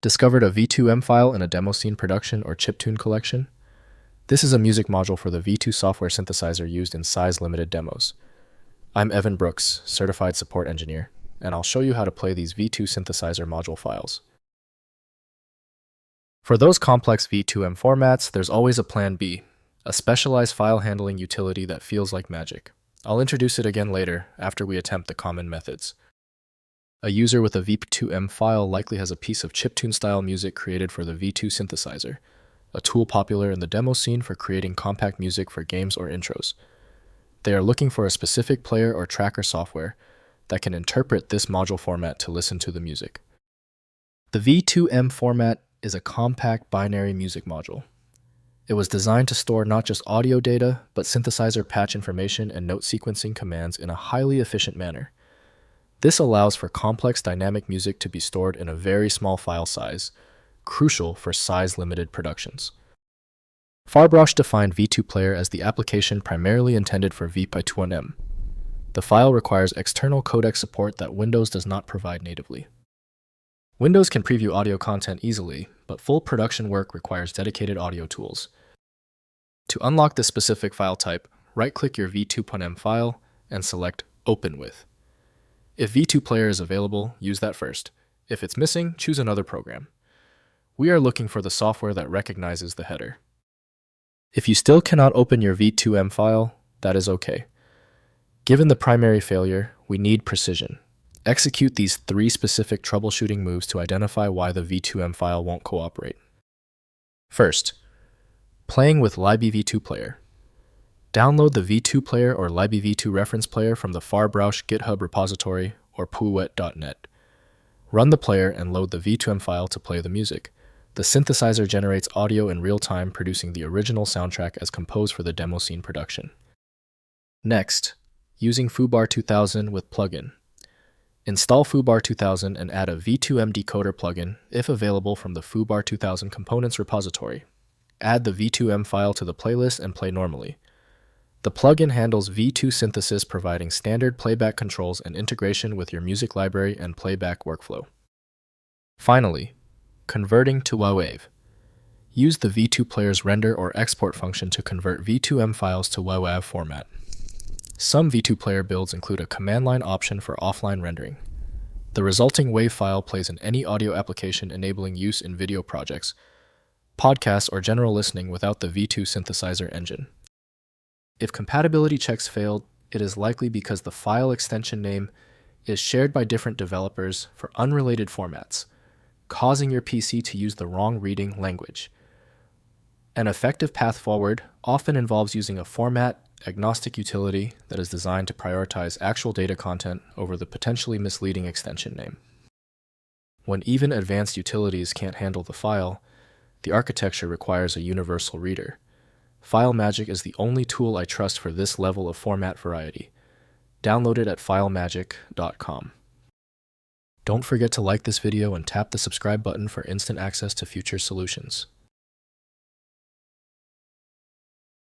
Discovered a V2M file in a demoscene production or chiptune collection? This is a music module for the V2 software synthesizer used in size-limited demos. I'm Evan Brooks, Certified Support Engineer, and I'll show you how to play these V2 synthesizer module files. For those complex V2M formats, there's always a plan B, a specialized file handling utility that feels like magic. I'll introduce it again later after we attempt the common methods. A user with a V2M file likely has a piece of chiptune-style music created for the V2 synthesizer, a tool popular in the demo scene for creating compact music for games or intros. They are looking for a specific player or tracker software that can interpret this module format to listen to the music. The V2M format is a compact binary music module. It was designed to store not just audio data, but synthesizer patch information and note sequencing commands in a highly efficient manner. This allows for complex dynamic music to be stored in a very small file size, crucial for size-limited productions. Farbrush defined V2 Player as the application primarily intended for V2M. The file requires external codec support that Windows does not provide natively. Windows can preview audio content easily, but full production work requires dedicated audio tools. To unlock this specific file type, right-click your V2M file and select Open With. If V2 Player is available, use that first. If it's missing, choose another program. We are looking for the software that recognizes the header. If you still cannot open your V2M file, that is okay. Given the primary failure, we need precision. Execute these 3 specific troubleshooting moves to identify why the V2M file won't cooperate. First, playing with libv2 Player. Download the V2 Player or libv2 reference player from the Farbrush GitHub repository or puwet.net. Run the player and load the V2M file to play the music. The synthesizer generates audio in real time, producing the original soundtrack as composed for the demo scene production. Next, using foobar 2000 with plugin. Install foobar 2000 and add a V2M decoder plugin, if available from the foobar 2000 components repository. Add the V2M file to the playlist and play normally. The plugin handles V2 synthesis, providing standard playback controls and integration with your music library and playback workflow. Finally, converting to WAV. Use the V2 Player's render or export function to convert V2M files to WAV format. Some V2 Player builds include a command line option for offline rendering. The resulting WAV file plays in any audio application, enabling use in video projects, podcasts, or general listening without the V2 synthesizer engine. If compatibility checks failed, it is likely because the file extension name is shared by different developers for unrelated formats, causing your PC to use the wrong reading language. An effective path forward often involves using a format-agnostic utility that is designed to prioritize actual data content over the potentially misleading extension name. When even advanced utilities can't handle the file, the architecture requires a universal reader. FileMagick is the only tool I trust for this level of format variety. Download it at filemagick.com. Don't forget to like this video and tap the subscribe button for instant access to future solutions.